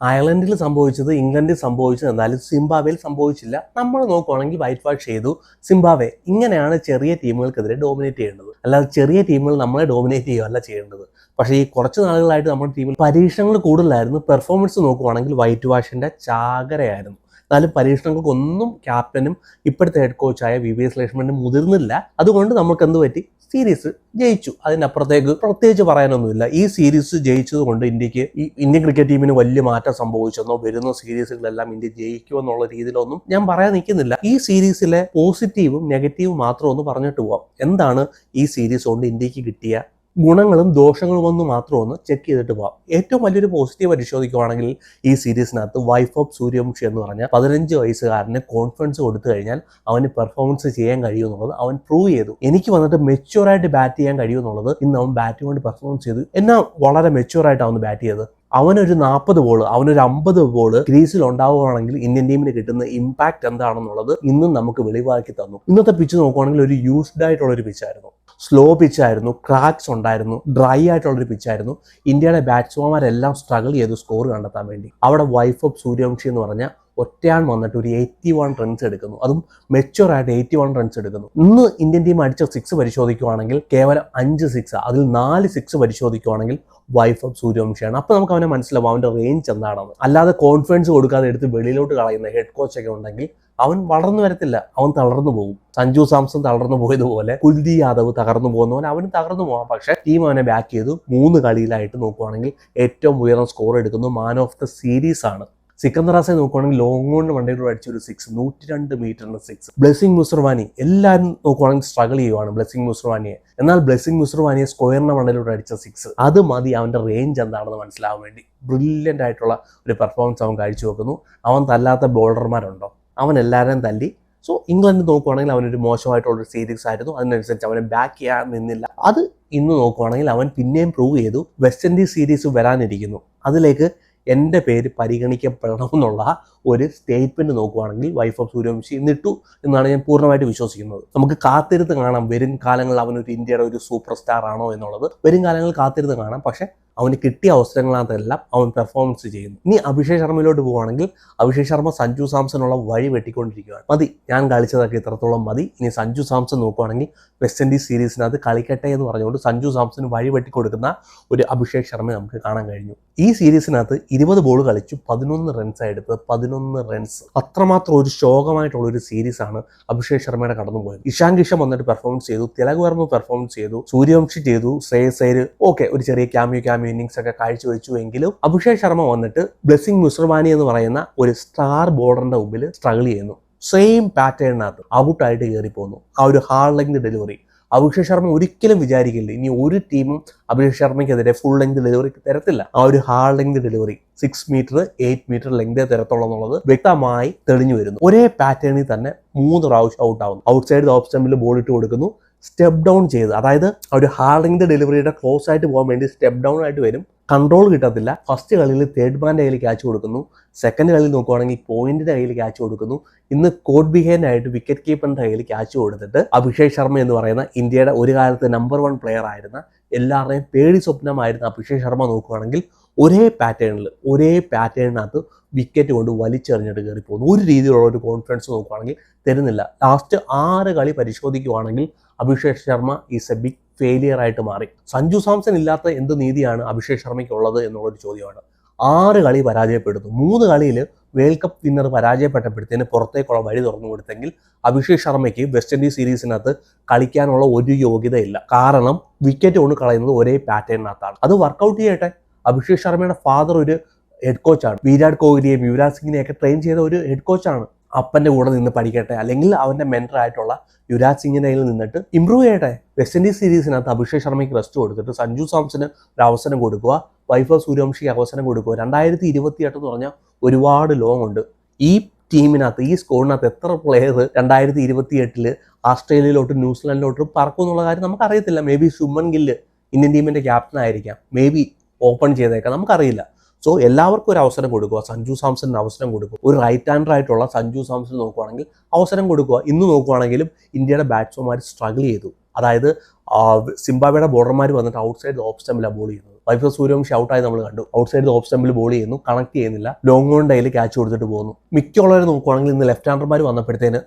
അയർലൻഡിൽ സംഭവിച്ചത് ഇംഗ്ലണ്ടിൽ സംഭവിച്ചത് എന്നാലും സിംബാബ്വേയിൽ സംഭവിച്ചില്ല. നമ്മൾ നോക്കുവാണെങ്കിൽ വൈറ്റ് വാഷ് ചെയ്തു സിംബാബ്വെ. ഇങ്ങനെയാണ് ചെറിയ ടീമുകൾക്കെതിരെ ഡോമിനേറ്റ് ചെയ്യേണ്ടത്, അല്ലാതെ ചെറിയ ടീമുകൾ നമ്മളെ ഡോമിനേറ്റ് ചെയ്യുകയല്ല ചെയ്യേണ്ടത്. പക്ഷേ ഈ കുറച്ച് നാളുകളായിട്ട് നമ്മുടെ ടീമിൽ പരീക്ഷണങ്ങൾ കൂടുതലായിരുന്നു. പെർഫോമൻസ് നോക്കുവാണെങ്കിൽ വൈറ്റ് വാഷിന്റെ ചാകരയായിരുന്നു. എന്നാലും പരീക്ഷണങ്ങൾക്കൊന്നും ക്യാപ്റ്റനും ഇപ്പോഴത്തെ ഹെഡ് കോച്ചായ VVS ലക്ഷ്മണനും മുതിർന്നില്ല. അതുകൊണ്ട് നമുക്ക് എന്ത് പറ്റി? സീരീസ് ജയിച്ചു. അതിനപ്പുറത്തേക്ക് പ്രത്യേകിച്ച് പറയാനൊന്നുമില്ല. ഈ സീരീസ് ജയിച്ചത് കൊണ്ട് ഇന്ത്യൻ ക്രിക്കറ്റ് ടീമിന് വലിയ മാറ്റം സംഭവിച്ചെന്നോ വരുന്ന സീരീസുകളെല്ലാം ഇന്ത്യ ജയിക്കുമെന്നുള്ള രീതിയിലൊന്നും ഞാൻ പറയാൻ നിൽക്കുന്നില്ല. ഈ സീരീസിലെ പോസിറ്റീവും നെഗറ്റീവും മാത്രം ഒന്ന് പറഞ്ഞിട്ട് പോവാം. എന്താണ് ഈ സീരീസ് കൊണ്ട് ഇന്ത്യക്ക് കിട്ടിയ ഗുണങ്ങളും ദോഷങ്ങളും ഒന്ന് മാത്രം ഒന്ന് ചെക്ക് ചെയ്തിട്ട് പോകാം. ഏറ്റവും വലിയൊരു പോസിറ്റീവ് പരിശോധിക്കുവാണെങ്കിൽ ഈ സീരീസിനകത്ത് വൈഫ് ഓഫ് സൂര്യവംശി എന്ന് പറഞ്ഞാൽ 15 വയസ്സുകാരന് കോൺഫിഡൻസ് കൊടുത്തു കഴിഞ്ഞാൽ അവന് പെർഫോമൻസ് ചെയ്യാൻ കഴിയുമെന്നുള്ളത് അവൻ പ്രൂവ് ചെയ്തു. എനിക്ക് വന്നിട്ട് മെച്യൂറായിട്ട് ബാറ്റ് ചെയ്യാൻ കഴിയുമെന്നുള്ളത് ഇന്ന് അവൻ ബാറ്റ് കൊണ്ട് പെർഫോമൻസ് ചെയ്തു. എന്നാൽ വളരെ മെച്യൂറായിട്ടാണ് അവന് ബാറ്റ് ചെയ്തത്. അവനൊരു 40 ബോൾ, അവനൊരു 50 ബോൾ ക്രീസിൽ ഉണ്ടാവുകയാണെങ്കിൽ ഇന്ത്യൻ ടീമിന് കിട്ടുന്ന ഇമ്പാക്ട് എന്താണെന്നുള്ളത് ഇന്നും നമുക്ക് വെളിവാക്കി തന്നു. ഇന്നത്തെ പിച്ച് നോക്കുവാണെങ്കിൽ ഒരു യൂസ്ഡ് ആയിട്ടുള്ള ഒരു പിച്ചായിരുന്നു. സ്ലോ പിച്ചായിരുന്നു, ക്രാക്സ് ഉണ്ടായിരുന്നു, ഡ്രൈ ആയിട്ടുള്ളൊരു പിച്ചായിരുന്നു. ഇന്ത്യയുടെ ബാറ്റ്സ്മാൻമാരെല്ലാം സ്ട്രഗിൾ ചെയ്തു സ്കോർ കണ്ടെത്താൻ വേണ്ടി. അവിടെ വൈഫ് ഓഫ് സൂര്യവംശി എന്ന് പറഞ്ഞാൽ ഒറ്റയാൻ വന്നിട്ട് ഒരു 81 റൺസ് എടുക്കുന്നു. അതും മെച്യൂറായിട്ട് 81 റൺസ് എടുക്കുന്നു. ഇന്ന് ഇന്ത്യൻ ടീം അടിച്ച 6 പരിശോധിക്കുവാണെങ്കിൽ കേവലം 5 6, അതിൽ 4 6 പരിശോധിക്കുവാണെങ്കിൽ വൈഫ് ഓഫ് സൂര്യവംശിയാണ്. അപ്പോൾ നമുക്ക് അവനെ മനസ്സിലാവും അവൻ്റെ റേഞ്ച് എന്താണെന്ന്. അല്ലാതെ കോൺഫിഡൻസ് കൊടുക്കാതെ എടുത്ത് വെളിയിലോട്ട് കളയുന്ന ഹെഡ് കോച്ചൊക്കെ ഉണ്ടെങ്കിൽ അവൻ വളർന്നു വരത്തില്ല, അവൻ തളർന്നു പോകും. സഞ്ജു സാംസൺ തളർന്നു പോയതുപോലെ കുൽദീപ് യാദവ് തകർന്നു പോകുന്നവൻ അവന് തകർന്നു പോകാം. പക്ഷേ ടീം അവനെ ബാക്ക് ചെയ്തു. 3 കളിയിലായിട്ട് നോക്കുവാണെങ്കിൽ ഏറ്റവും ഉയർന്ന സ്കോർ എടുക്കുന്നു. മാൻ ഓഫ് ദ സീരീസ് ആണ്. സിക്കന്ദറാസെ നോക്കുവാണെങ്കിൽ ലോങ് ഓൺ വണ്ടിയിലൂടെ അടിച്ചൊരു 6, 102 മീറ്ററിന്റെ 6. ബ്ലെസ്സിംഗ് മുസർവാനി എല്ലാവരും നോക്കുവാണെങ്കിൽ സ്ട്രഗിൾ ചെയ്യുവാണ് ബ്ലെസ്സിംഗ് മുസർവാനിയെ. എന്നാൽ ബ്ലെസ്സിംഗ് മുസർവാനിയെ സ്ക്വയറിന്റെ വണ്ടിയിലൂടെ അടിച്ച 6 അത് മതി അവന്റെ റേഞ്ച് എന്താണെന്ന് മനസ്സിലാവാൻ വേണ്ടി. ബ്രില്യൻ്റ് ആയിട്ടുള്ള ഒരു പെർഫോമൻസ് അവൻ കാഴ്ചവെക്കുന്നു. അവൻ തല്ലാത്ത ബോളർമാരുണ്ടോ? അവൻ എല്ലാവരെയും തല്ലി. സോ ഇംഗ്ലണ്ട് നോക്കുവാണെങ്കിൽ അവനൊരു മോശമായിട്ടുള്ളൊരു സീരീസ് ആയിരുന്നു. അതിനനുസരിച്ച് അവനെ ബാക്ക് ചെയ്യാൻ നിന്നില്ല. അത് ഇന്ന് നോക്കുവാണെങ്കിൽ അവൻ പിന്നെയും പ്രൂവ് ചെയ്തു. വെസ്റ്റ് ഇൻഡീസ് സീരീസ് വരാനിരിക്കുന്നു, അതിലേക്ക് എൻ്റെ പേര് പരിഗണിക്കപ്പെടണമെന്നുള്ള ഒരു സ്റ്റേറ്റ്മെന്റ് നോക്കുവാണെങ്കിൽ വൈഫ് ഓഫ് സൂര്യവംശി ഇന്നിട്ടു എന്നാണ് ഞാൻ പൂർണ്ണമായിട്ട് വിശ്വസിക്കുന്നത്. നമുക്ക് കാത്തിരുത്ത് കാണാം വരും കാലങ്ങളിൽ അവനൊരു ഇന്ത്യയുടെ ഒരു സൂപ്പർ സ്റ്റാർ ആണോ എന്നുള്ളത്. വരും കാലങ്ങളിൽ കാത്തിരുത്ത് കാണാം. പക്ഷേ അവന് കിട്ടിയ അവസരങ്ങളാകത്തെല്ലാം അവൻ പെർഫോമൻസ് ചെയ്യുന്നു. ഇനി അഭിഷേക് ശർമ്മയിലോട്ട് പോവുകയാണെങ്കിൽ അഭിഷേക് ശർമ്മ സഞ്ജു സാംസണുള്ള വഴി വെട്ടിക്കൊണ്ടിരിക്കുകയാണ്. മതി, ഞാൻ കളിച്ചതൊക്കെ ഇത്രത്തോളം മതി. ഇനി സഞ്ജു സാംസൺ നോക്കുവാണെങ്കിൽ വെസ്റ്റ് ഇൻഡീസ് സീരീസിനകത്ത് കളിക്കട്ടെ എന്ന് പറഞ്ഞുകൊണ്ട് സഞ്ജു സാംസൺ വഴി വെട്ടിക്കൊടുക്കുന്ന ഒരു അഭിഷേക് ശർമ്മയെ നമുക്ക് കാണാൻ കഴിഞ്ഞു. ഈ സീരീസിനകത്ത് 20 ബോൾ കളിച്ചു 11 റൺസാണ് എടുത്തത്. 11 റൺസ്. അത്രമാത്രം ഒരു ശോകമായിട്ടുള്ള ഒരു സീരീസാണ് അഭിഷേക് ശർമ്മയുടെ കടന്നുപോയത്. ഇഷാൻ കിഷൻ വന്നിട്ട് പെർഫോമൻസ് ചെയ്തു, തിലക് വർമ്മ പെർഫോമൻസ് ചെയ്തു, സൂര്യവംശി ചെയ്തു, ശ്രേയസ് അയ്യർ ഓക്കെ ഒരു ചെറിയ ക്യാമിയോ ഇന്നിങ്സ് ഒക്കെ കാഴ്ചവെച്ചു. എങ്കിലും അഭിഷേക് ശർമ്മ വന്നിട്ട് ബ്ലെസ്സിംഗ് മുസർവാനി എന്ന് പറയുന്ന ഒരു സ്റ്റാർ ബോളറിന്റെ മുമ്പിൽ സ്ട്രഗിൾ ചെയ്യുന്നു. സെയിം പാറ്റേണിനകത്ത് ഔട്ടായിട്ട് കയറി പോകുന്നു. ആ ഒരു hard length delivery Abhishek Sharma ഒരിക്കലും വിചാരിക്കില്ല ഇനി ഒരു ടീമും അഭിഷേക് ശർമ്മയ്ക്കെതിരെ ഫുൾ ലെങ്ത് ഡെലിവറി തരത്തില്ല. ആ ഒരു hard length delivery 6 metre 8 metre ലെങ്തേ തരത്തുള്ളൂ എന്നുള്ളത് വ്യക്തമായി തെളിഞ്ഞു വരുന്നു. ഒരേ പാറ്റേണിൽ തന്നെ 3 പ്രാവശ്യം ഔട്ട് ആവുന്നു. ഔട്ട് സൈഡ് ഓഫ് സ്റ്റമ്പിൽ ബോൾ ഇട്ട് കൊടുക്കുന്നു, സ്റ്റെപ്പ് ഡൗൺ ചെയ്ത്, അതായത് ഒരു ഹാർഡ് ലെങ്ത് ഡെലിവറിയുടെ ക്ലോസ് ആയിട്ട് പോകാൻ വേണ്ടി സ്റ്റെപ്പ് ഡൗൺ ആയിട്ട് വരും. കൺട്രോൾ കിട്ടത്തില്ല. ഫസ്റ്റ് കളിയിൽ തേർഡ് മാൻ്റെ കയ്യിൽ ക്യാച്ച് കൊടുക്കുന്നു. സെക്കൻഡ് കളിയിൽ നോക്കുവാണെങ്കിൽ പോയിന്റിന്റെ കയ്യിൽ ക്യാച്ച് കൊടുക്കുന്നു. ഇന്ന് കോഡ് ബിഹൈൻഡ് ആയിട്ട് വിക്കറ്റ് കീപ്പറിന്റെ കയ്യിൽ ക്യാച്ച് കൊടുത്തിട്ട് അഭിഷേക് ശർമ്മ എന്ന് പറയുന്ന ഇന്ത്യയുടെ ഒരു കാലത്ത് നമ്പർ 1 പ്ലെയർ ആയിരുന്ന എല്ലാവരുടെയും പേടി സ്വപ്നമായിരുന്ന അഭിഷേക് ശർമ്മ നോക്കുവാണെങ്കിൽ ഒരേ പാറ്റേണിനകത്ത് വിക്കറ്റ് കൊണ്ട് വലിച്ചെറിഞ്ഞിട്ട് കയറി പോകുന്നു. ഒരു രീതിയിലുള്ള ഒരു കോൺഫിഡൻസ് നോക്കുവാണെങ്കിൽ തരുന്നില്ല. ലാസ്റ്റ് 6 കളി പരിശോധിക്കുവാണെങ്കിൽ Abhishek Sharma is a big failure ആയിട്ട് മാറി. സഞ്ജു സാംസൺ ഇല്ലാത്ത എന്ത് നീതിയാണ് അഭിഷേക് ശർമ്മയ്ക്കുള്ളത് എന്നുള്ളൊരു ചോദ്യമാണ്. 6 കളി പരാജയപ്പെടുന്നു. 3 കളിയിൽ വേൾഡ് കപ്പ് വിന്നർ പരാജയപ്പെട്ടപ്പോഴത്തേന് പുറത്തേക്കുള്ള വഴി തുറന്നു കൊടുത്തെങ്കിൽ അഭിഷേക് ശർമ്മയ്ക്ക് വെസ്റ്റ് ഇൻഡീസ് സീരീസിനകത്ത് കളിക്കാനുള്ള ഒരു യോഗ്യതയില്ല. കാരണം വിക്കറ്റ് കൊണ്ട് കളയുന്നത് ഒരേ പാറ്റേണിനകത്താണ്. അത് വർക്കൗട്ട് ചെയ്യട്ടെ. അഭിഷേക് ശർമ്മയുടെ ഫാദർ ഒരു ഹെഡ് കോച്ചാണ്. വിരാട് കോഹ്ലിയെയും യുവരാജ് സിംഗിനെയൊക്കെ ട്രെയിൻ ചെയ്ത ഒരു ഹെഡ് കോച്ചാണ്. അപ്പൻ്റെ കൂടെ നിന്ന് പഠിക്കട്ടെ, അല്ലെങ്കിൽ അവൻ്റെ മെൻറ്റർ ആയിട്ടുള്ള യുവരാജ് സിംഗിൻ്റെ കയ്യിൽ നിന്നിട്ട് ഇമ്പ്രൂവ് ചെയ്യട്ടെ. വെസ്റ്റ് ഇൻഡീസ് സീരീസിനകത്ത് അഭിഷേക് ശർമ്മയ്ക്ക് റെസ്റ്റ് കൊടുത്തിട്ട് സഞ്ജു സാംസന് ഒരു അവസരം കൊടുക്കുക, വൈഫ് ഓഫ് സൂര്യവംശിക്ക് അവസരം കൊടുക്കുക. 2028 എന്ന് പറഞ്ഞാൽ ഒരുപാട് ലോങ് ഉണ്ട്. ഈ ടീമിനകത്ത് ഈ സ്കോറിനകത്ത് എത്ര പ്ലെയർ 2028 ഓസ്ട്രേലിയയിലോട്ട് ന്യൂസിലാൻഡിലോട്ട് പറക്കും എന്നുള്ള കാര്യം നമുക്കറിയത്തില്ല. May be Shubman Gill Indian ടീമിൻ്റെ ക്യാപ്റ്റൻ ആയിരിക്കാം, മേ ബി ഓപ്പൺ ചെയ്തേക്കാം, നമുക്കറിയില്ല. സോ എല്ലാവർക്കും ഒരു അവസരം കൊടുക്കുക. സഞ്ജു സാംസണിന് അവസരം കൊടുക്കുക. ഒരു റൈറ്റ് ഹാൻഡർ ആയിട്ടുള്ള സഞ്ജു സാംസൺ നോക്കുവാണെങ്കിൽ അവസരം കൊടുക്കുക. ഇന്ന് നോക്കുവാണെങ്കിലും ഇന്ത്യയുടെ ബാറ്റ്സ്മാൻമാർ സ്ട്രഗിൾ ചെയ്തു. അതായത് സിംബാബ്വേയുടെ ബോളർമാർ വന്നിട്ട് ഔട്ട് സൈഡ് ഓഫ് സ്റ്റമ്പിലാണ് ബോൾ ചെയ്യുന്നത്. വൈഭവ് സൂര്യവംശി ഔട്ടായി നമ്മൾ കണ്ടു. ഔട്ട്സൈഡ് ഓഫ് സ്റ്റംപിൽ ബോൾ ചെയ്യുന്നു, കണക്ട് ചെയ്യുന്നില്ല, ലോങ് ഓൺ ഡേയിൽ ക്യാച്ച് കൊടുത്തിട്ട് പോകുന്നു. മിക്കുള്ളവർ നോക്കുവാണെങ്കിൽ ഇന്ന് ലെഫ്റ്റ് ഹാൻഡർമാർ വന്നപ്പോഴത്തേന്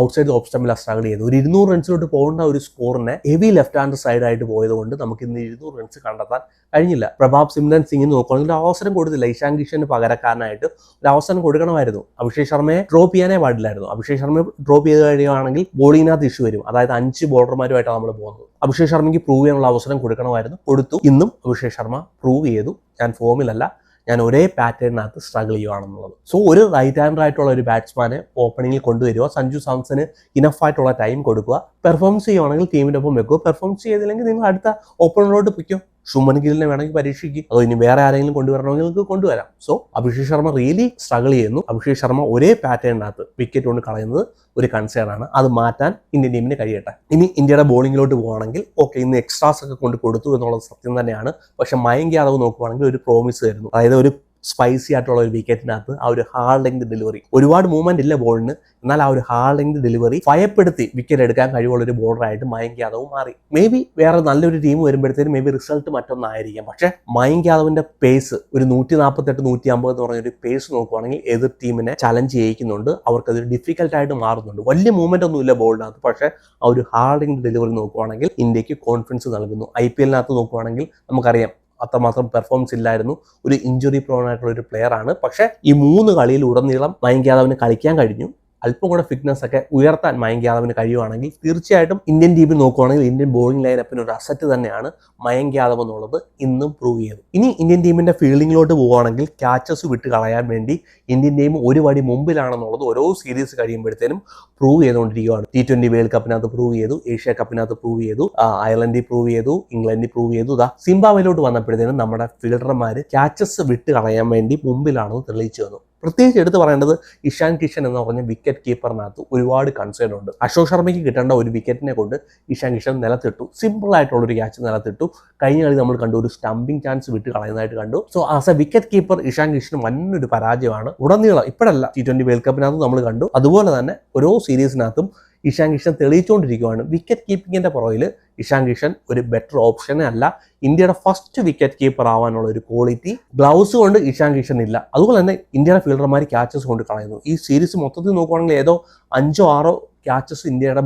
ഔട്ട്സൈഡ് ഓഫ് സ്റ്റംപിൽ സ്ട്രഗിൾ ചെയ്തു. ഒരു 200 റൺസിലോട്ട് പോകേണ്ട ഒരു സ്കോറിനെ ഹെവി ലെഫ്റ്റ് ഹാൻഡർ സൈഡായിട്ട് പോയതുകൊണ്ട് നമുക്ക് ഇന്ന് 200 റൺസ് കണ്ടെത്താൻ കഴിഞ്ഞില്ല. പ്രഭാബ് സിമ്രൻ സിംഗിന് നോക്കുകയാണെങ്കിൽ ഒരു അവസരം കൊടുത്തില്ല. ഇഷാൻ കിഷന് പകരക്കാരനായിട്ട് ഒരു അവസരം കൊടുക്കണമായിരുന്നു. അഭിഷേക് ശർമ്മയെ ഡ്രോപ്പ് ചെയ്യാനേ പാടില്ലായിരുന്നു. അഭിഷേക് ശർമ്മ ഡ്രോപ്പ് ചെയ്ത് കഴിയുകയാണെങ്കിൽ ബോളിങ്ങിനകത്ത് ഇഷ്യൂ വരും. അതായത് 5 ബോളർമാരുമായിട്ടാണ് നമ്മൾ പോകുന്നത്. അഭിഷേക് ശർമ്മയ്ക്ക് പ്രൂവ് ചെയ്യാനുള്ള അവസരം കൊടുക്കണമായിരുന്നു, കൊടുത്തു. ഇന്നും അഭിഷേക് ശർമ്മ പ്രൂവ് ചെയ്തു, ഞാൻ ഫോമിലല്ല, ഞാൻ ഒരേ പാറ്റേണിനകത്ത് സ്ട്രഗിൾ ചെയ്യുകയാണെന്നുള്ളത്. സോ ഒരു റൈറ്റ് ഹാൻഡർ ആയിട്ടുള്ള ഒരു ബാറ്റ്സ്മാനെ ഓപ്പണിങ്ങിൽ കൊണ്ടുവരിക, സഞ്ജു സാംസന് ഇനഫ് ആയിട്ടുള്ള ടൈം കൊടുക്കുക, പെർഫോമൻസ് ചെയ്യുവാണെങ്കിൽ ടീമിൻ്റെ ഒപ്പം വെക്കുക, പെർഫോമൻസ് ചെയ്തില്ലെങ്കിൽ നിങ്ങൾ അടുത്ത ഓപ്പണറിലോട്ട് പിടിക്കും. ശുഭൻ ഗില്ലിനെ വേണമെങ്കിൽ പരീക്ഷിക്കും, അതോ ഇനി വേറെ ആരെങ്കിലും കൊണ്ടുവരണമെങ്കിൽ നിങ്ങൾക്ക് കൊണ്ടുവരാം. So Abhishek Sharma really struggle ചെയ്യുന്നു. അഭിഷേക് ശർമ്മ ഒരേ പാറ്റേണിനകത്ത് വിക്കറ്റ് കൊണ്ട് കളയുന്നത് ഒരു കൺസേൺ ആണ്. അത് മാറ്റാൻ ഇന്ത്യൻ ടീമിന് കഴിയട്ടെ. ഇനി ഇന്ത്യയുടെ ബോളിങ്ങിലോട്ട് പോവുകയാണെങ്കിൽ ഓക്കെ, ഇന്ന് എക്സ്ട്രാസ് ഒക്കെ കൊണ്ട് കൊടുത്തു എന്നുള്ളത് സത്യം തന്നെയാണ്. പക്ഷെ മയങ്ക് യാദവ് നോക്കുവാണെങ്കിൽ ഒരു പ്രോമിസ് തരുന്നു. അതായത് ഒരു സ്പൈസി ആയിട്ടുള്ള ഒരു വിക്കറ്റിനകത്ത് ആ ഒരു ഹാർഡ് ലെങ്ത് ഡെലിവറി, ഒരുപാട് മൂവ്മെന്റ് ഇല്ല ബോളിന്, എന്നാൽ ആ ഒരു ഹാർഡ് ലെങ്ത് ഡെലിവറി ഭയപ്പെടുത്തി വിക്കറ്റ് എടുക്കാൻ കഴിവുള്ള ഒരു ബോളറായിട്ട് മയങ്ക് യാദവ് മാറി. മേ ബി വേറെ നല്ലൊരു ടീം വരുമ്പോഴത്തേനും മേ ബി റിസൾട്ട് മറ്റൊന്നായിരിക്കാം. പക്ഷേ മയങ്ക് യാദവിന്റെ പേസ് ഒരു 148, 150 എന്ന് പറഞ്ഞൊരു പേസ് നോക്കുവാണെങ്കിൽ എതിർ ടീമിനെ ചലഞ്ച് ചെയ്യിക്കുന്നുണ്ട്. അവർക്കതൊരു ഡിഫിക്കൽട്ടായിട്ട് മാറുന്നുണ്ട്. വലിയ മൂവ്മെന്റ് ഒന്നും ഇല്ല ബോളിനകത്ത്, പക്ഷേ ആ ഒരു ഹാർഡ് ലെങ്ത് ഡെലിവറി നോക്കുവാണെങ്കിൽ ഇന്ത്യക്ക് കോൺഫിഡൻസ് നൽകുന്നു. IPL നമുക്കുവാണെങ്കിൽ നമുക്കറിയാം അത്രമാത്രം പെർഫോമൻസ് ഇല്ലായിരുന്നു. ഒരു ഇഞ്ചുറി പ്രോൺ ആയിട്ടുള്ള ഒരു പ്ലെയർ ആണ്. പക്ഷേ ഈ 3 കളിയിൽ ഉടനീളം മയങ്ക് യാദവിന് കളിക്കാൻ കഴിഞ്ഞു. അല്പം കൂടെ ഫിറ്റ്നസ് ഒക്കെ ഉയർത്താൻ മയങ്ക് യാദവിന് കഴിയുവാണെങ്കിൽ തീർച്ചയായിട്ടും ഇന്ത്യൻ ടീമിൽ നോക്കുവാണെങ്കിൽ ഇന്ത്യൻ ബോളിംഗ് ലൈനപ്പിന് ഒരു അസറ്റ് തന്നെയാണ് മയങ്ക് യാദവ് എന്നുള്ളത് ഇന്നും പ്രൂവ് ചെയ്തു. ഇനി ഇന്ത്യൻ ടീമിന്റെ ഫീൽഡിങ്ങിലോട്ട് പോവുകയാണെങ്കിൽ ക്യാച്ചസ് വിട്ട് കളയാൻ വേണ്ടി ഇന്ത്യൻ ടീം ഒരു വടി മുമ്പിലാണെന്നുള്ളത് ഓരോ സീരീസ് കഴിയുമ്പോഴത്തേനും പ്രൂവ് ചെയ്തുകൊണ്ടിരിക്കുകയാണ്. T20 വേൾഡ് കപ്പിനകത്ത് പ്രൂവ് ചെയ്തു, ഏഷ്യ കപ്പിനകത്ത് പ്രൂവ് ചെയ്തു, അയർലൻഡിൽ പ്രൂവ് ചെയ്തു, ഇംഗ്ലണ്ടിൽ പ്രൂവ് ചെയ്തു. സിംബാബ്വേയിലോട്ട് വന്നപ്പോഴത്തേനും നമ്മുടെ ഫീൽഡർമാർ ക്യാച്ചസ് വിട്ട് കളയാൻ വേണ്ടി മുമ്പിലാണെന്ന് തെളിയിച്ചു വന്നു. പ്രത്യേകിച്ച് എടുത്ത് പറയേണ്ടത് ഇഷാൻ കിഷൻ എന്ന് പറഞ്ഞ വിക്കറ്റ് കീപ്പറിനകത്ത് ഒരുപാട് കൺസേൺ ഉണ്ട്. അശോക് ശർമ്മയ്ക്ക് കിട്ടേണ്ട ഒരു വിക്കറ്റിനെ കൊണ്ട് ഇഷാൻ കിഷൻ നിലത്തിട്ടു. സിമ്പിൾ ആയിട്ടുള്ളൊരു ക്യാച്ച് നിലത്തിട്ടു. കഴിഞ്ഞ കളി നമ്മൾ കണ്ടു, ഒരു സ്റ്റംപിംഗ് ചാൻസ് വിട്ട് കളയുന്നതായിട്ട് കണ്ടു. So as a wicket keeper Ishan കിഷന് വന്നൊരു പരാജയമാണ്. ഉടനീളം ഇപ്പോഴല്ല, T20 വേൾഡ് കപ്പിനകത്ത് നമ്മൾ കണ്ടു. അതുപോലെ തന്നെ ഓരോ സീരീസിനകത്തും ഇഷാൻ കിഷൻ തെളിയിച്ചുകൊണ്ടിരിക്കുകയാണ്. വിക്കറ്റ് കീപ്പിങ്ങിന്റെ പുറകിൽ ഇഷാൻ കിഷൻ ഒരു ബെറ്റർ ഓപ്ഷനേ അല്ല. ഇന്ത്യയുടെ ഫസ്റ്റ് വിക്കറ്റ് കീപ്പർ ആവാനുള്ള ഒരു ക്വാളിറ്റി ഗ്ലൗസ് കൊണ്ട് ഇഷാൻ കിഷൻ ഇല്ല. അതുപോലെ തന്നെ ഇന്ത്യയുടെ ഫീൽഡർമാർ ക്യാച്ചസ് കൊണ്ട് കളയുന്നു. ഈ സീരീസ് മൊത്തത്തിൽ നോക്കുവാണെങ്കിൽ ഏതോ 5 or 6 ക്യാച്ചസ് ഇന്ത്യയുടെ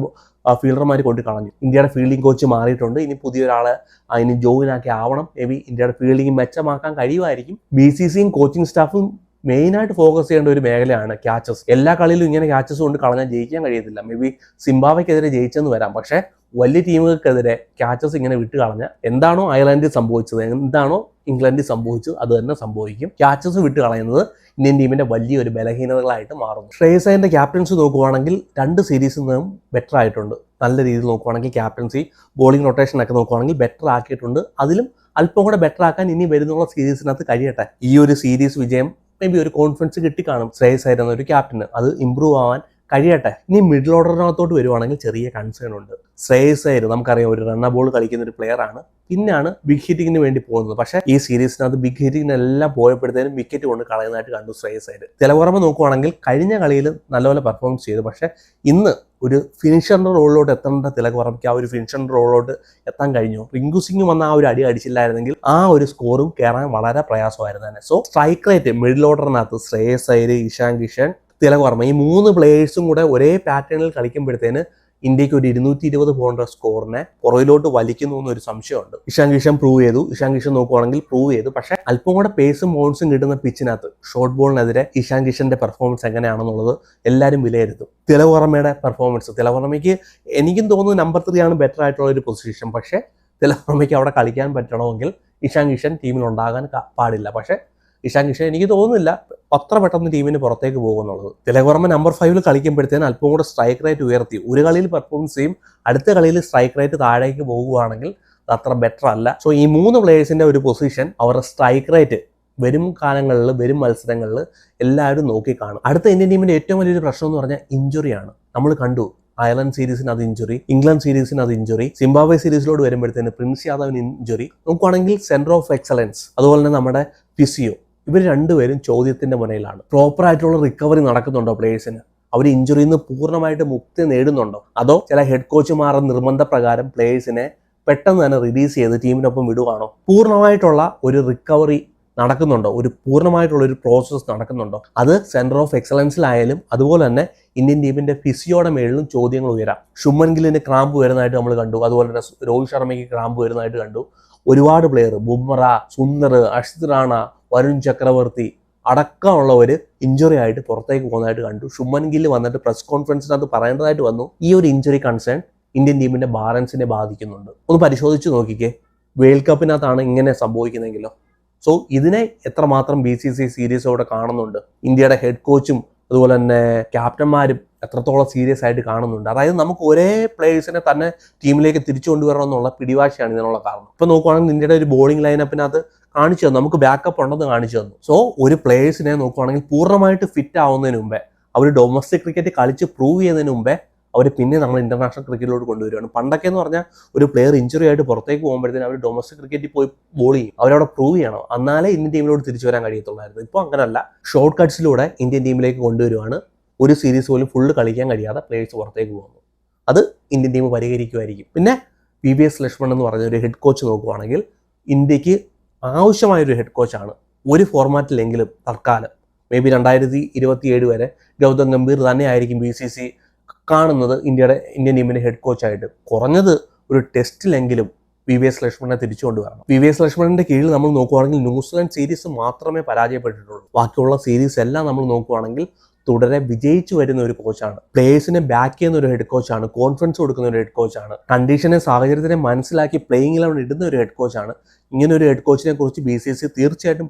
ഫീൽഡർമാർ കൊണ്ട് കളഞ്ഞു. ഇന്ത്യയുടെ ഫീൽഡിംഗ് കോച്ച് മാറിയിട്ടുണ്ട്. ഇനി പുതിയൊരാളെ അതിന് ജോയിനാക്കി ആവണം. മേ ബി ഇന്ത്യയുടെ ഫീൽഡിംഗ് മെച്ചമാക്കാൻ കഴിയുമായിരിക്കും. BCCയും കോച്ചിങ് സ്റ്റാഫും മെയിനായിട്ട് ഫോക്കസ് ചെയ്യേണ്ട ഒരു മേഖലയാണ് ക്യാച്ചസ്. എല്ലാ കളിയിലും ഇങ്ങനെ ക്യാച്ചസ് കൊണ്ട് കളഞ്ഞാൽ ജയിക്കാൻ കഴിയത്തില്ല. മേ ബി സിംബാബ്വേക്കെതിരെ ജയിച്ചെന്ന് വരാം, പക്ഷേ വലിയ ടീമുകൾക്കെതിരെ ക്യാച്ചസ് ഇങ്ങനെ വിട്ട് കളഞ്ഞാൽ എന്താണോ അയർലൻഡിൽ സംഭവിച്ചത്, എന്താണോ ഇംഗ്ലണ്ടിൽ സംഭവിച്ചത്, അത് തന്നെ സംഭവിക്കും. ക്യാച്ചസ് വിട്ട് കളയുന്നത് ഇന്ത്യൻ ടീമിന്റെ വലിയൊരു ബലഹീനതകളായിട്ട് മാറുന്നു. ശ്രേയസ് അയ്യറിന്റെ ക്യാപ്റ്റൻസി നോക്കുവാണെങ്കിൽ 2 സീരീസിൽ നിന്നും ബെറ്റർ ആയിട്ടുണ്ട്. നല്ല രീതിയിൽ നോക്കുവാണെങ്കിൽ ക്യാപ്റ്റൻസി, ബോളിംഗ് റൊട്ടേഷൻ ഒക്കെ നോക്കുവാണെങ്കിൽ ബെറ്റർ ആക്കിയിട്ടുണ്ട്. അതിലും അല്പം കൂടെ ബെറ്റർ ആക്കാൻ ഇനി വരുന്നുള്ള സീരീസിനകത്ത് കഴിയട്ടെ. ഈ ഒരു സീരീസ് വിജയം മേ ബി ഒരു കോൺഫിഡൻസ് കിട്ടിക്കാണും ശ്രേയസ് അയ്യർ എന്നൊരു ക്യാപ്റ്റന്. അത് ഇമ്പ്രൂവ് ആവാൻ കഴിയട്ടെ. ഇനി മിഡിൽ ഓർഡറിനകത്തോട്ട് വരുവാണെങ്കിൽ ചെറിയ കൺസേൺ ഉണ്ട്. ശ്രേയസ് അയ്യർ നമുക്കറിയാം ഒരു റണ്ണ ബോൾ കളിക്കുന്ന ഒരു പ്ലെയർ ആണ്. പിന്നാണ് ബിഗ് ഹിറ്റിങ്ങിന് വേണ്ടി പോകുന്നത്. പക്ഷേ ഈ സീരീസിനകത്ത് ബിഗ് ഹിറ്റിങ്ങിനെല്ലാം പോയപ്പോഴത്തേനും വിക്കറ്റ് കൊണ്ട് കളയുന്നതായിട്ട് കണ്ടു ശ്രേയസ് അയ്യർ. തിലകവർമ്മ നോക്കുവാണെങ്കിൽ കഴിഞ്ഞ കളിയിൽ നല്ലപോലെ പെർഫോമൻസ് ചെയ്തു. പക്ഷേ ഇന്ന് ഒരു ഫിനിഷറിന്റെ റോളിലോട്ട് എത്തേണ്ട തിലകവർമ്മയ്ക്ക് ആ ഒരു ഫിനിഷറിന്റെ റോളിലോട്ട് എത്താൻ കഴിഞ്ഞു. റിങ്കു സിംഗ് വന്ന ആ ഒരു അടി അടിച്ചില്ലായിരുന്നെങ്കിൽ ആ ഒരു സ്കോറും കയറാൻ വളരെ പ്രയാസമായിരുന്നു തന്നെ. സോ സ്ട്രൈക്ക് റേറ്റ് മിഡിൽ ഓർഡറിനകത്ത് ശ്രേയസ് അയ്യർ, ഇഷാൻ കിഷൻ, തിലകവർമ്മ ഈ 3 പ്ലേയേഴ്സും കൂടെ ഒരേ പാറ്റേണിൽ കളിക്കുമ്പോഴത്തേന് ഇന്ത്യക്ക് ഒരു 220 പോകേണ്ട സ്കോറിനെ പുറകിലോട്ട് വലിക്കുന്നു എന്നൊരു സംശയമുണ്ട്. ഇഷാൻ കിഷൻ പ്രൂവ് ചെയ്തു. ഇഷാൻ കിഷൻ നോക്കുവാണെങ്കിൽ പ്രൂവ് ചെയ്തു. പക്ഷേ അല്പം കൂടെ പേസും ബൗൺസും കിട്ടുന്ന പിച്ചിനകത്ത് ഷോർട്ട് ബോളിനെതിരെ ഇഷാൻ കിഷന്റെ പെർഫോമൻസ് എങ്ങനെയാണെന്നുള്ളത് എല്ലാവരും വിലയിരുത്തും. തിലകവർമ്മയുടെ പെർഫോമൻസ്, തിലകവർമ്മയ്ക്ക് എനിക്കും തോന്നുന്നു നമ്പർ 3 ആണ് ബെറ്റർ ആയിട്ടുള്ള ഒരു പൊസിഷൻ. പക്ഷേ തിലകവർമ്മയ്ക്ക് അവിടെ കളിക്കാൻ പറ്റണമെങ്കിൽ ഇഷാൻ കിഷൻ ടീമിൽ ഉണ്ടാകാൻ പാടില്ല. പക്ഷേ ഇഷാൻ കിഷൻ എനിക്ക് തോന്നുന്നില്ല അത്ര പെട്ടെന്ന് ടീമിന് പുറത്തേക്ക് പോകുന്നുള്ളത്. തിലകവർമ്മ നമ്പർ 5 കളിക്കുമ്പോഴത്തേന് അല്പം കൂടെ സ്ട്രൈക്ക് റേറ്റ് ഉയർത്തി. ഒരു കളിയിൽ പെർഫോമൻസ് ചെയ്യും, അടുത്ത കളിയിൽ സ്ട്രൈക്ക് റേറ്റ് താഴേക്ക് പോകുകയാണെങ്കിൽ അത്ര ബെറ്റർ അല്ല. സോ ഈ 3 പ്ലേയേഴ്സിന്റെ ഒരു പൊസിഷൻ, അവരുടെ സ്ട്രൈക്ക് റേറ്റ് വരും കാലങ്ങളിൽ, വരും മത്സരങ്ങളിൽ എല്ലാവരും നോക്കിക്കാണും. അടുത്ത ഇന്ത്യൻ ടീമിന്റെ ഏറ്റവും വലിയൊരു പ്രശ്നം എന്ന് പറഞ്ഞാൽ ഇഞ്ചുറിയാണ്. നമ്മൾ കണ്ടു അയർലൻഡ് സീരീസിന് അത് ഇഞ്ചുറി, ഇംഗ്ലണ്ട് സീരീസിന് അത് ഇഞ്ചുറി, സിംബാബ്വെ സീരീസിലോട് വരുമ്പോഴത്തേന് പ്രിൻസ് യാദവിന് ഇഞ്ചുറി. നോക്കുവാണെങ്കിൽ സെന്റർ ഓഫ് എക്സലൻസ്, അതുപോലെ തന്നെ നമ്മുടെ ഫിസിയോ, ഇവർ രണ്ടുപേരും ചോദ്യത്തിന്റെ മുനയിലാണ്. പ്രോപ്പർ ആയിട്ടുള്ള റിക്കവറി നടക്കുന്നുണ്ടോ പ്ലേയേഴ്സിന്? അവർ ഇഞ്ചുറിയിൽ നിന്ന് പൂർണ്ണമായിട്ട് മുക്തി നേടുന്നുണ്ടോ? അതോ ചില ഹെഡ് കോച്ചുമാരുടെ നിർബന്ധ പ്രകാരം പ്ലേയേഴ്സിനെ പെട്ടെന്ന് തന്നെ റിലീസ് ചെയ്ത് ടീമിനൊപ്പം വിടുവാണോ? പൂർണ്ണമായിട്ടുള്ള ഒരു റിക്കവറി നടക്കുന്നുണ്ടോ? ഒരു പൂർണ്ണമായിട്ടുള്ള ഒരു പ്രോസസ്സ് നടക്കുന്നുണ്ടോ? അത് സെന്റർ ഓഫ് എക്സലൻസിലായാലും അതുപോലെ തന്നെ ഇന്ത്യൻ ടീമിന്റെ ഫിസിയോടെ മേളിലും ചോദ്യങ്ങൾ ഉയരാം. ശുഭ്മൻ ഗില്ലിന് ക്രാമ്പ് വരുന്നതായിട്ട് നമ്മൾ കണ്ടു. അതുപോലെ തന്നെ രോഹിത് ശർമ്മയ്ക്ക് ക്രാമ്പ് വരുന്നതായിട്ട് കണ്ടു. ഒരുപാട് പ്ലെയർ, ബുംറ, സുന്ദർ, അക്ഷിത് റാണ, വരുൺ ചക്രവർത്തി അടക്കമുള്ളവർ ഇഞ്ചുറി ആയിട്ട് പുറത്തേക്ക് പോകുന്നതായിട്ട് കണ്ടു. ശുഭ്മൻ ഗില്ല് വന്നിട്ട് പ്രസ് കോൺഫറൻസിനകത്ത് പറയേണ്ടതായിട്ട് വന്നു, ഈ ഒരു ഇഞ്ചുറി കൺസേൺ ഇന്ത്യൻ ടീമിന്റെ ബാലൻസിനെ ബാധിക്കുന്നുണ്ട്. ഒന്ന് പരിശോധിച്ച് നോക്കിക്കേ, വേൾഡ് കപ്പിനകത്താണ് ഇങ്ങനെ സംഭവിക്കുന്നതെങ്കിലോ. സോ ഇതിനെ എത്രമാത്രം BCCI സീരിയസോടെ കാണുന്നുണ്ട്, ഇന്ത്യയുടെ ഹെഡ് കോച്ചും അതുപോലെ തന്നെ ക്യാപ്റ്റന്മാരും എത്രത്തോളം സീരിയസ് ആയിട്ട് കാണുന്നുണ്ട്. അതായത് നമുക്ക് ഒരേ പ്ലേയേഴ്സിനെ തന്നെ ടീമിലേക്ക് തിരിച്ചു കൊണ്ടുവരണം എന്നുള്ള പിടിവാശിയാണ് ഇതിനുള്ള കാരണം. ഇപ്പൊ നോക്കുവാണെങ്കിൽ ഇന്ത്യയുടെ ഒരു ബോളിംഗ് ലൈനപ്പിനകത്ത് കാണിച്ചു തന്നു, നമുക്ക് ബാക്കപ്പ് ഉണ്ടെന്ന് കാണിച്ചു തന്നു. സോ ഒരു പ്ലേയേഴ്സിനെ നോക്കുവാണെങ്കിൽ പൂർണ്ണമായിട്ട് ഫിറ്റ് ആവുന്നതിന് മുമ്പേ, അവർ ഡൊമസ്റ്റിക് ക്രിക്കറ്റ് കളിച്ച് പ്രൂവ് ചെയ്യുന്നതിന് മുമ്പേ അവർ പിന്നെ നമ്മൾ ഇന്റർനാഷണൽ ക്രിക്കറ്റിലോട്ട് കൊണ്ടുവരികയാണ്. പണ്ടൊക്കെ എന്ന് പറഞ്ഞാൽ ഒരു പ്ലെയർ ഇഞ്ചുറി ആയിട്ട് പുറത്തേക്ക് പോകുമ്പോഴത്തേനും അവർ ഡൊമസ്റ്റിക് ക്രിക്കറ്റിൽ പോയി ബോൾ ചെയ്യും, അവരവിടെ പ്രൂവ് ചെയ്യണം, എന്നാലേ ഇന്ത്യൻ ടീമിലോട്ട് തിരിച്ചു വരാൻ കഴിയത്തുള്ളായിരുന്നു. ഇപ്പോൾ അങ്ങനല്ല, ഷോർട്ട് കട്ട്സിലൂടെ ഇന്ത്യൻ ടീമിലേക്ക് കൊണ്ടുവരുവാണ്. ഒരു സീരീസ് പോലും ഫുള്ള് കളിക്കാൻ കഴിയാതെ പ്ലേയേഴ്സ് പുറത്തേക്ക് പോകുന്നു. അത് ഇന്ത്യൻ ടീം പരിഹരിക്കുമായിരിക്കും. പിന്നെ VVS ലക്ഷ്മൺ എന്ന് പറഞ്ഞ ഒരു ഹെഡ് കോച്ച് നോക്കുവാണെങ്കിൽ ഇന്ത്യക്ക് ആവശ്യമായൊരു ഹെഡ് കോച്ചാണ്. ഒരു ഫോർമാറ്റിലെങ്കിലും തൽക്കാലം മേ ബി 2027 വരെ ഗൗതം ഗംഭീർ തന്നെയായിരിക്കും BCCI കാണുന്നത് ഇന്ത്യൻ ടീമിന്റെ ഹെഡ് കോച്ചായിട്ട്. കുറഞ്ഞത് ഒരു ടെസ്റ്റിലെങ്കിലും VVS ലക്ഷ്മണനെ തിരിച്ചുകൊണ്ടുവരണം. VVS ലക്ഷ്മണന്റെ കീഴിൽ നമ്മൾ നോക്കുവാണെങ്കിൽ ന്യൂസിലാൻഡ് സീരീസ് മാത്രമേ പരാജയപ്പെട്ടിട്ടുള്ളൂ. ബാക്കിയുള്ള സീരീസ് എല്ലാം നമ്മൾ നോക്കുവാണെങ്കിൽ തുടരെ വിജയിച്ചു വരുന്ന ഒരു കോച്ചാണ്. പ്ലേയേഴ്സിനെ ബാക്ക് ചെയ്യുന്ന ഒരു ഹെഡ് കോച്ചാണ്. കോൺഫിഡൻസ് കൊടുക്കുന്ന ഒരു ഹെഡ് കോച്ചാണ്. കണ്ടീഷനെ, സാഹചര്യത്തിനെ മനസ്സിലാക്കി പ്ലേയിങ് ഇലവൻ ഇടുന്ന ഒരു ഹെഡ് കോച്ചാണ്. ഇങ്ങനെ ഒരു ഹെഡ് കോച്ചിനെ കുറിച്ച് BCCI തീർച്ചയായിട്ടും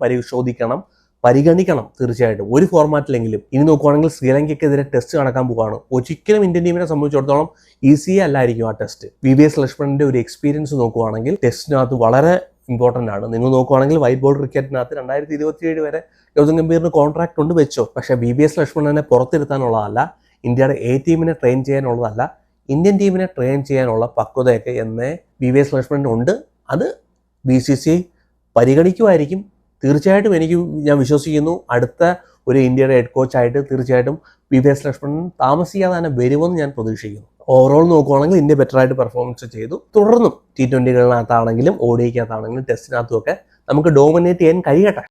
പരിഗണിക്കണം തീർച്ചയായിട്ടും, ഒരു ഫോർമാറ്റിലെങ്കിലും. ഇനി നോക്കുവാണെങ്കിൽ ശ്രീലങ്കയ്ക്കെതിരെ ടെസ്റ്റ് നടക്കാൻ പോവുകയാണ്. ഒരിക്കലും ഇന്ത്യൻ ടീമിനെ സംബന്ധിച്ചിടത്തോളം ഈസി അല്ലായിരിക്കും ആ ടെസ്റ്റ്. VVS ലക്ഷ്മണന്റെ ഒരു എക്സ്പീരിയൻസ് നോക്കുവാണെങ്കിൽ ടെസ്റ്റിനകത്ത് വളരെ ഇമ്പോർട്ടൻ്റ് ആണ്. നിങ്ങൾ നോക്കുവാണെങ്കിൽ വൈറ്റ് ബോൾ ക്രിക്കറ്റിനകത്ത് 2027 വരെ ഗൗതം ഗംഭീറിന് കോൺട്രാക്ട് കൊണ്ട് വെച്ചോ. പക്ഷേ VVS ലക്ഷ്മണനെ പുറത്തിരുത്താനുള്ളതല്ല, ഇന്ത്യയുടെ ടീമിനെ ട്രെയിൻ ചെയ്യാനുള്ളതല്ല, ഇന്ത്യൻ ടീമിനെ ട്രെയിൻ ചെയ്യാനുള്ള പക്വതയൊക്കെ എന്നേ VVS ലക്ഷ്മണൻ ഉണ്ട്. അത് BCCI പരിഗണിക്കുമായിരിക്കും തീർച്ചയായിട്ടും. ഞാൻ വിശ്വസിക്കുന്നു അടുത്ത ഒരു ഇന്ത്യയുടെ ഹെഡ് കോച്ചായിട്ട് തീർച്ചയായിട്ടും VVS ലക്ഷ്മണൻ താമസിയാതെ തന്നെ വരുമെന്ന് ഞാൻ പ്രതീക്ഷിക്കുന്നു. ഓവറോൾ നോക്കുവാണെങ്കിൽ ഇന്ത്യ ബെറ്ററായിട്ട് പെർഫോമൻസ് ചെയ്തു. തുടർന്നും T20കളിനകത്താണെങ്കിലും ODIക്കകത്താണെങ്കിലും ടെസ്റ്റിനകത്തും ഒക്കെ നമുക്ക് ഡോമിനേറ്റ് ചെയ്യാൻ കഴിയട്ടെ.